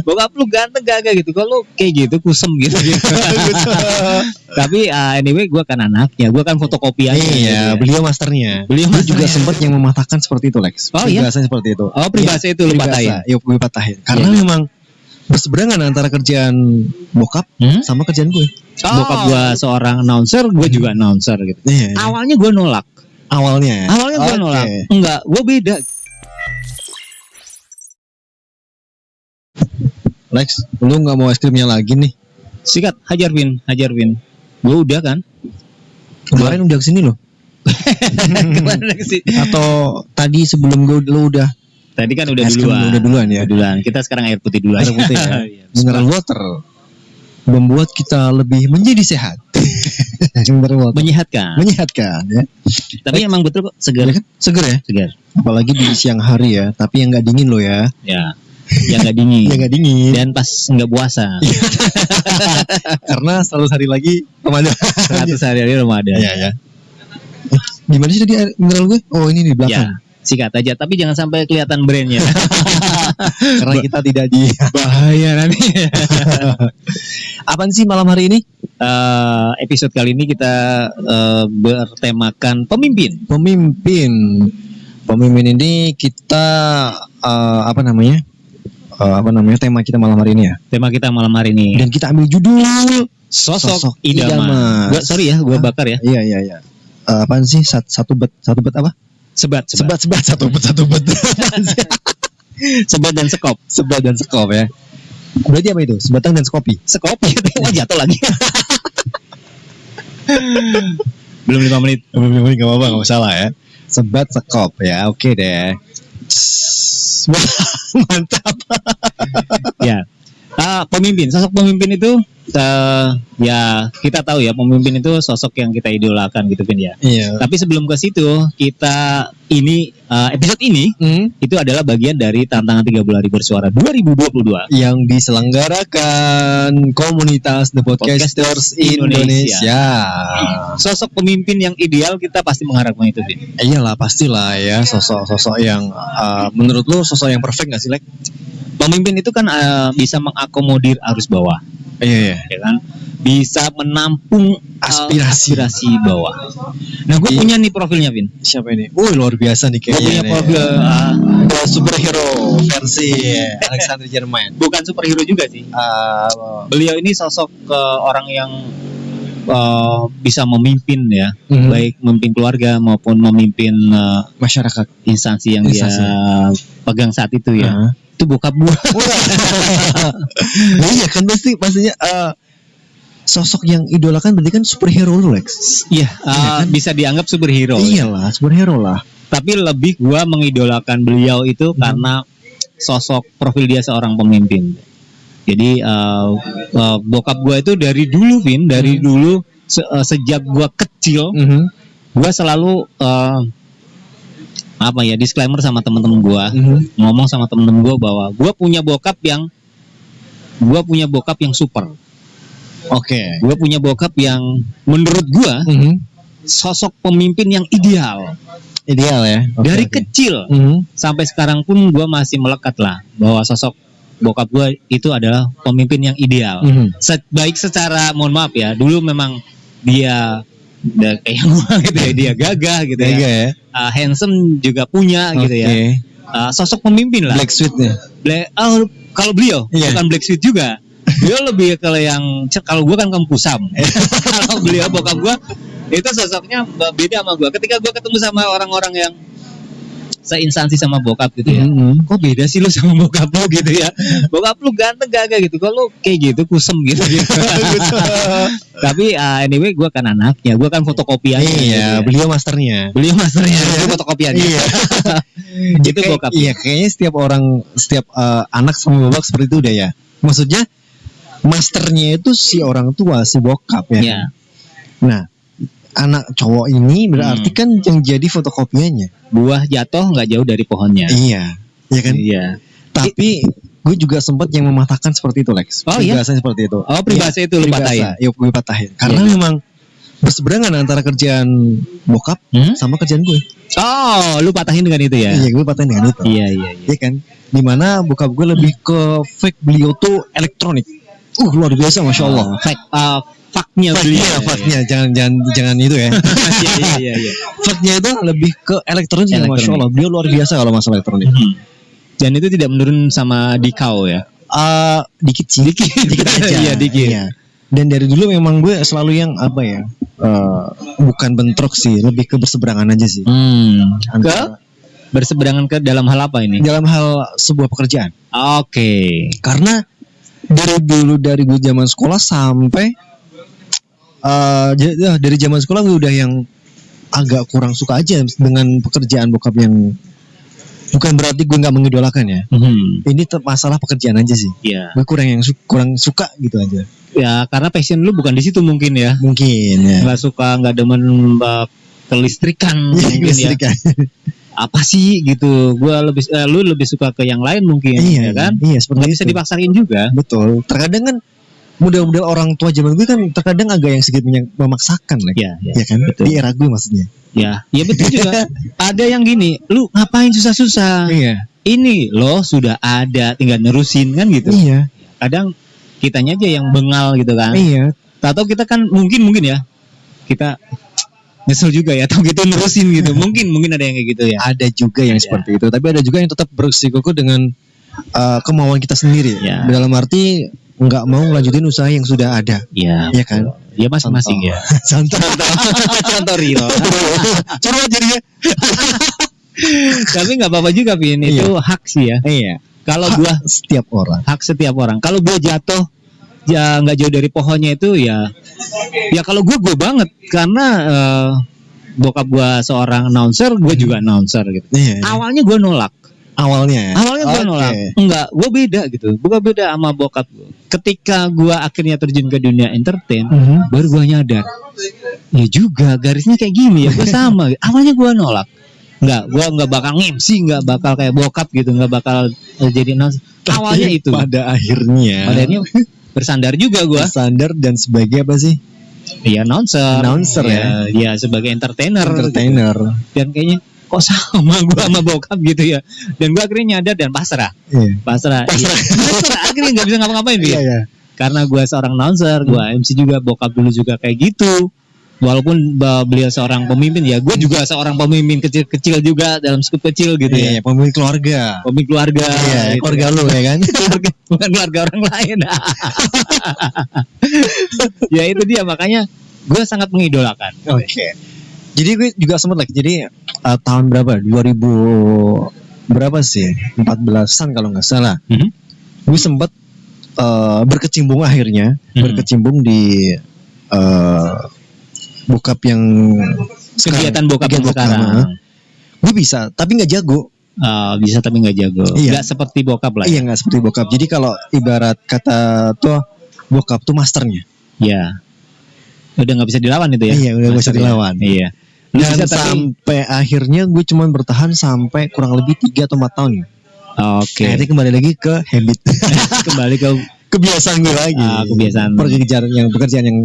Bokap lu ganteng gak gitu. Kalau kayak gitu kusem gitu. Tapi anyway gue kan anaknya, gue kan fotokopi aja. Iya, beliau masternya. Beliau juga sempat yang mematahkan seperti itu, Lex. Oh iya, seperti itu. Oh peribahasa itu lu patahin. Iya, gue patahin. Karena memang berseberangan antara kerjaan bokap sama kerjaan gue. Bokap gue seorang announcer, gue juga announcer gitu. Iya. Awalnya gue nolak. Awalnya gue nolak. Enggak, gue beda. Lex, lu nggak mau es krimnya lagi nih? Sikat, hajar Vin. Gue udah kan. Kemarin udah kesini loh. Kemarin kesini. Atau tadi sebelum gue lu udah? Tadi kan udah duluan ya. Kita sekarang air putih dulu. Air putih ya. Mineral water membuat kita lebih menjadi sehat. Menyehatkan ya. Tapi emang betul kok segar kan? Segar ya? Segar. Apalagi di siang hari ya. Tapi yang nggak dingin loh ya. Ya. Yang nggak dingin. Yang nggak dingin. Dan pas nggak puasa. Karena 100 hari lagi Ramadan. 100 hari lagi Ramadan. Iya. Gimana sih tadi mineral gue? Oh ini di belakang. Ya. Sikat aja, tapi jangan sampai kelihatan brandnya. Karena kita tidak di bahaya nanti. Apaan sih malam hari ini? Episode kali ini kita bertemakan pemimpin. Pemimpin ini kita tema kita malam hari ini ya. Tema kita malam hari ini. Dan kita ambil judul Sosok Idaman. Gue bakar ya. Iya. Apaan sih satu bet apa? Sebat satu bet. Sebat dan sekop ya. Berarti apa itu? Sebatang dan sekopi. Sekopi jatuh lagi. Belum 5 menit. Gak apa-apa, gak masalah ya. Sebat sekop ya, oke deh. Mantap. Ya. Pemimpin, sosok pemimpin itu ya kita tahu ya, pemimpin itu sosok yang kita idolakan gitu kan ya. Iya. Tapi sebelum ke situ, kita ini episode ini itu adalah bagian dari tantangan 30 hari bersuara 2022 yang diselenggarakan komunitas The Podcasters Indonesia. Sosok pemimpin yang ideal kita pasti mengharapkan itu, Vin. Iyalah, pastilah ya, sosok yang menurut lo sosok yang perfect nggak sih, Lek? Pemimpin itu kan bisa mengakomodir arus bawah. Iya. Ya kan? Bisa menampung aspirasi bawah. Nah, gue punya nih profilnya, Vin. Siapa ini? Luar biasa nih kayaknya. Gue punya profil superhero versi Alexander Jerman. Bukan superhero juga sih. Beliau ini sosok orang yang bisa memimpin ya, baik memimpin keluarga maupun memimpin masyarakat, instansi yang dia pegang saat itu ya. Itu bokap gua. Nah, iya kan pastinya sosok yang idolakan berarti kan superhero, Lex. Iya, bisa dianggap superhero. Iyalah, superhero lah. Tapi lebih gua mengidolakan beliau itu karena sosok profil dia seorang pemimpin. Jadi bokap gua itu dari dulu, Vin, dulu sejak gua kecil, gua selalu disclaimer sama teman-teman gue, ngomong sama teman-teman gue bahwa gue punya bokap yang super. Oke. Gue punya bokap yang menurut gue sosok pemimpin yang ideal. Ideal ya. Dari kecil sampai sekarang pun gue masih melekat lah bahwa sosok bokap gue itu adalah pemimpin yang ideal. Baik secara, mohon maaf ya, dulu memang dia kayak gue gitu ya, dia gagah gitu ya. Handsome juga punya gitu ya. Sosok pemimpin lah. Black Sweet-nya. Kalau beliau bukan Black Sweet juga. Beliau lebih ke yang, kalau gue kan Kempusam. Kalau beliau bokap gue itu sosoknya beda sama gue. Ketika gue ketemu sama orang-orang yang seinstansi sama bokap gitu ya, kok beda sih lu sama bokap lu gitu ya. Bokap lu ganteng gagah gitu, kok lu kayak gitu kusem gitu. Tapi anyway gue kan anaknya, gue kan fotokopi aja. Iya, gitu. Beliau masternya, gue fotokopiannya. Iya. Itu bokap. Iya, kayaknya setiap anak sama bapak seperti itu udah ya. Maksudnya masternya itu si orang tua, si bokap ya. Iya. Nah, anak cowok ini berarti kan yang jadi fotokopiannya. Buah jatuh nggak jauh dari pohonnya. Iya, iya kan? Iya. Tapi gue juga sempat yang mematahkan seperti itu, Lex. Oh iya? Seperti itu. Oh, peribahasa itu lu patahin? Iya, gue patahin. Karena memang berseberangan antara kerjaan bokap sama kerjaan gue. Oh, lu patahin dengan itu ya? Iya, gue patahin dengan itu. Iya. Iya kan? Dimana bokap gue lebih ke fake beliau tuh elektronik. Luar biasa, masya Allah. Faknya beliau. Faknya, jangan itu ya. Iya. Faknya itu lebih ke elektronik, masya Allah. Beliau luar biasa kalau masalah elektronik. Dan itu tidak menurun sama Dikau ya? Dikit sih, dikit aja. Iya, dikit. Iya. Dan dari dulu memang gue selalu yang apa ya? Bukan bentrok sih, lebih ke berseberangan aja sih. Ke berseberangan ke dalam hal apa ini? Dalam hal sebuah pekerjaan. Oke. Karena dari gue zaman sekolah sampai dari zaman sekolah gue udah yang agak kurang suka aja dengan pekerjaan bokap yang bukan berarti gue nggak mengidolakan ya. Ini masalah pekerjaan aja sih. Iya. Gue kurang suka gitu aja. Ya karena passion lu bukan di situ mungkin ya. Mungkin ya. Nggak suka, nggak demen kelistrikan mungkin ya. Apa sih gitu? Lu lebih suka ke yang lain mungkin, ya kan? Iya, seperti nggak bisa itu. dipaksain juga. Betul. Terkadang kan model-model orang tua zaman gue kan terkadang agak yang sedikit memaksakan lah. Iya kan? Betul. Di era gue maksudnya. Ya betul juga. Ada yang gini, lu ngapain susah-susah? Iya. Ini loh sudah ada, tinggal nerusin kan gitu. Iya. Kadang kitanya aja yang bengal gitu kan. Iya. Atau kita kan mungkin ya kita nyesel juga ya, atau gitu nerusin gitu. Mungkin ada yang kayak gitu ya. Ada juga yang seperti itu, tapi ada juga yang tetap bersikukuh dengan kemauan kita sendiri. Ya. Dalam arti nggak mau ngelanjutin usaha yang sudah ada. Iya. Iya kan? Ya masing-masing ya. Contoh real. Coba jadinya. Tapi nggak apa-apa juga, Vin. Itu hak sih ya. Iya. Kalau gua hak setiap orang. Kalau gua jatuh ya nggak jauh dari pohonnya itu ya kalau gue banget karena bokap gue seorang announcer, gue juga announcer gitu. Iya. Awalnya gue nolak. Awalnya gue nolak. Enggak, gue beda gitu. Gue beda sama bokap gue. Ketika gue akhirnya terjun ke dunia entertain, baru gue nyadar. Ya juga garisnya kayak gini ya, gue sama. Awalnya gue nolak. Gue nggak bakal MC, nggak bakal kayak bokap gitu, nggak bakal jadi announcer. Awalnya itu. Pada akhirnya bersandar juga gue. Bersandar dan sebagai apa sih? Iya, announcer ya. Ya sebagai entertainer. Gitu. Dan kayaknya kok sama gue sama bokap gitu ya. Dan gue akhirnya nyadar dan pasrah. Iya. Pasrah. Akhirnya nggak bisa ngapa-ngapain dia. Iya. Karena gue seorang announcer, gue MC juga, bokap dulu juga kayak gitu. Walaupun beliau seorang pemimpin ya, gue juga seorang pemimpin kecil-kecil juga dalam skup kecil gitu ya. Pemimpin keluarga. Iya, gitu. Keluarga lu ya kan? Bukan keluarga orang lain. Ya itu dia, makanya gue sangat mengidolakan. Oke. Jadi gue juga sempat like, jadi tahun berapa? 2000 berapa sih? 14-an kalau nggak salah. Gue sempat berkecimpung di bokap yang kegiatan bokap sekarang. Gue bisa, tapi nggak jago. Bisa tapi nggak jago. Iya. Nggak seperti bokap lah. Iya, nggak seperti bokap. Jadi kalau ibarat kata tuh bokap tuh masternya. Iya. Udah nggak bisa dilawan itu ya. Iya, udah nggak bisa dilawan. Iya. Dan sampai akhirnya gue cuman bertahan sampai kurang lebih 3 atau 4 tahun. Oke. Akhirnya kembali lagi ke habit. Kembali ke kebiasaan gue lagi. Kebiasaan. Pekerjaan yang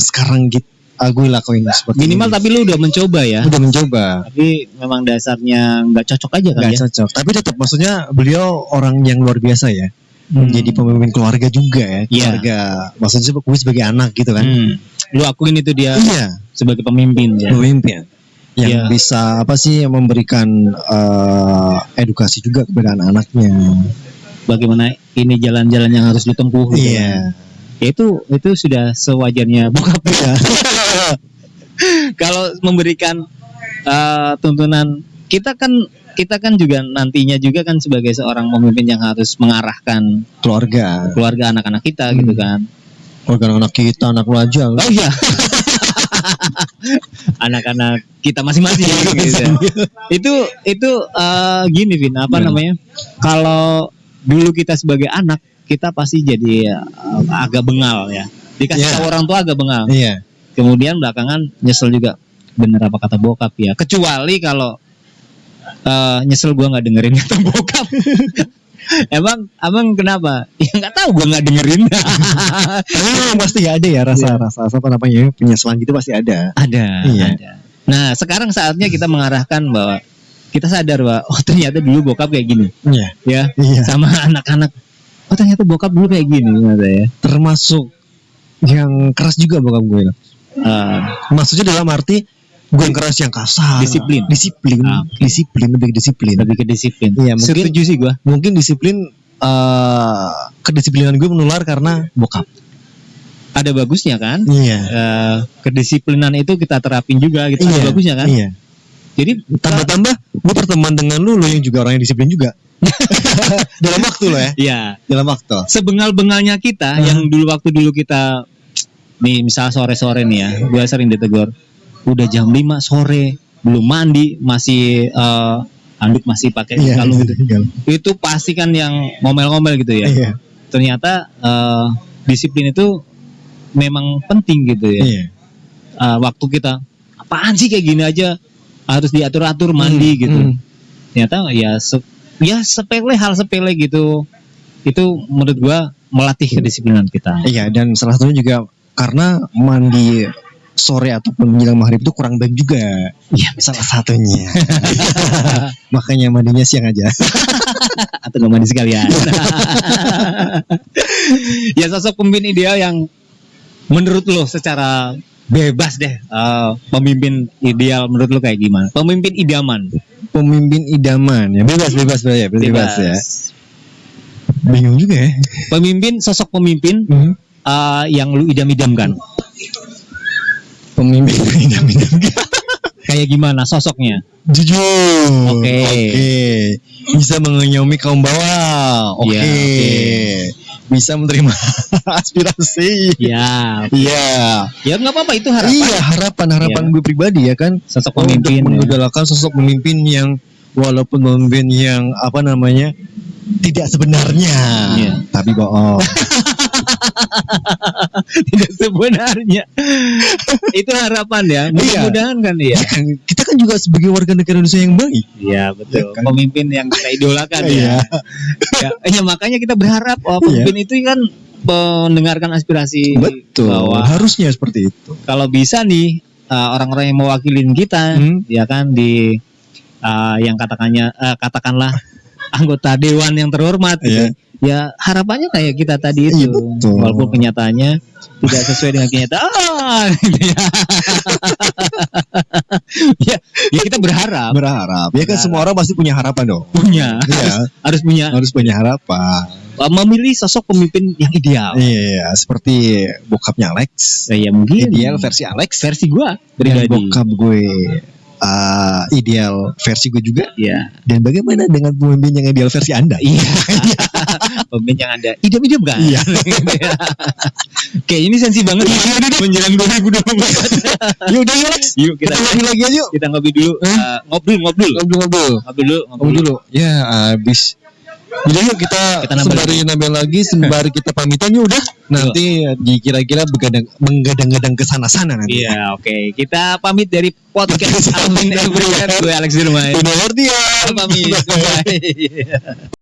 sekarang gitu. Gue lakuin seperti minimal ini. Tapi lu udah mencoba ya. Udah mencoba. Tapi memang dasarnya nggak cocok aja kan. Nggak cocok. Tapi tetap maksudnya beliau orang yang luar biasa ya. Menjadi pemimpin keluarga juga ya. Keluarga. Maksudnya gue sebagai anak gitu kan. Lu akuin itu dia. Iya. Sebagai pemimpin ya. Pemimpin. Yang bisa apa sih memberikan edukasi juga kepada anak-anaknya. Bagaimana ini jalan-jalan yang harus ditempuh. Iya. Itu sudah sewajarnya bokap ya. Kalau memberikan tuntunan, kita kan juga nantinya juga kan sebagai seorang pemimpin yang harus mengarahkan keluarga anak-anak kita gitu kan. Keluarga anak kita, anak lu aja. Oh iya. Anak-anak kita masing-masing gitu. Itu gini Vin, apa namanya? Kalau dulu kita sebagai anak, kita pasti jadi agak bengal ya. Dikasih tahu orang tua agak bengal. Iya. Kemudian belakangan nyesel juga, bener apa kata bokap ya. Kecuali kalau nyesel gue nggak dengerin kata bokap. Emang kenapa? Ya nggak tahu, gue nggak dengerin. Pasti ada ya rasa apa namanya penyesalan gitu pasti ada. Ada. Nah sekarang saatnya kita mengarahkan bahwa kita sadar bahwa oh ternyata dulu bokap kayak gini. Iya. Ya. Iya. Sama anak-anak. Oh ternyata bokap dulu kayak gini ternyata ya. Termasuk yang keras juga bokap gue. Maksudnya dalam arti gue yang keras, yang kasar. Disiplin. Disiplin lebih ke disiplin. Lebih ke disiplin. Iya, mungkin setuju sih gue. Mungkin disiplin kedisiplinan gue menular karena bokap. Ada bagusnya kan? Iya. Kedisiplinan itu kita terapin juga gitu. Iya. Ada bagusnya kan? Iya. Jadi Tambah-tambah gue berteman dengan lu yang juga orang yang disiplin juga. Dalam waktu lo ya. Iya. Dalam waktu. Sebengal-bengalnya kita yang waktu dulu kita nih misal sore-sore nih ya, gue sering ditegur. Udah jam 5 sore, belum mandi, masih handuk masih pakai kalung gitu. Itu pasti kan yang ngomel-ngomel gitu ya. Iya. Ternyata disiplin itu memang penting gitu ya. Iya. Waktu kita apaan sih kayak gini aja harus diatur-atur mandi gitu. Ternyata ya sepele, hal sepele gitu. Itu menurut gua melatih kedisiplinan kita. Iya, dan salah satunya juga karena mandi sore ataupun menjelang maghrib itu kurang baik juga. Iya, salah satunya. Makanya mandinya siang aja. Atau nggak mandi sekalian. Ya sosok pemimpin ideal yang menurut lo secara bebas deh, pemimpin ideal menurut lo kayak gimana? Pemimpin idaman. Pemimpin idaman ya, bebas ya. Bingung juga ya. Sosok pemimpin yang lu idam-idamkan. Pemimpin idam-idamkan. Kayak gimana sosoknya? Jujur. Oke. Bisa mengayomi kaum bawah. Oke. Bisa menerima aspirasi. Iya. Ya nggak apa-apa, itu harapan. Iya, harapan gue pribadi ya kan. Sosok pemimpin. Mengidolakan sosok pemimpin yang walaupun pemimpin yang tidak sebenarnya, tapi bohong. Tidak sebenarnya. Itu harapan ya. Mudah-mudahan kan ya. Kita kan juga sebagai warga negara Indonesia yang baik. Iya betul. Ya, kan? Pemimpin yang kita idolakan ya. Ya makanya kita berharap pemimpin itu kan mendengarkan aspirasi. Betul. Bawah. Harusnya seperti itu. Kalau bisa nih orang-orang yang mewakilin kita, ya kan di yang katakanlah anggota dewan yang terhormat gitu. Ya harapannya kayak kita tadi itu, walaupun kenyataannya tidak sesuai dengan kenyataan. ya kita berharap. Ya kan semua orang pasti punya harapan dong. Punya. Harus punya harapan. Memilih sosok pemimpin yang ideal. Iya, seperti bokapnya Alex. Ya mungkin. Ideal versi Alex. Versi gue. Dan bokap gue. Ideal versi gue juga. Iya. Dan bagaimana dengan pemimpin yang ideal versi Anda? Iya. Pemimpin yang Anda idam-idam kan? Iya. Oke, ini sensi banget menjelang 2024. Yaudah Alex. Yuk kita lagi aja yuk. Kita ngobrol dulu. Ngobrol dulu. Ya, habis. Jadi yuk kita sembari nambah lagi, sembari kita pamitan yuk udah. Nanti kira-kira menggadang-gadang ke sana-sana nanti. Iya, oke. Kita pamit dari podcast Amin Everywhere. Gue Alex Dirmai. Udah ngerti ya. Pamit. Bye.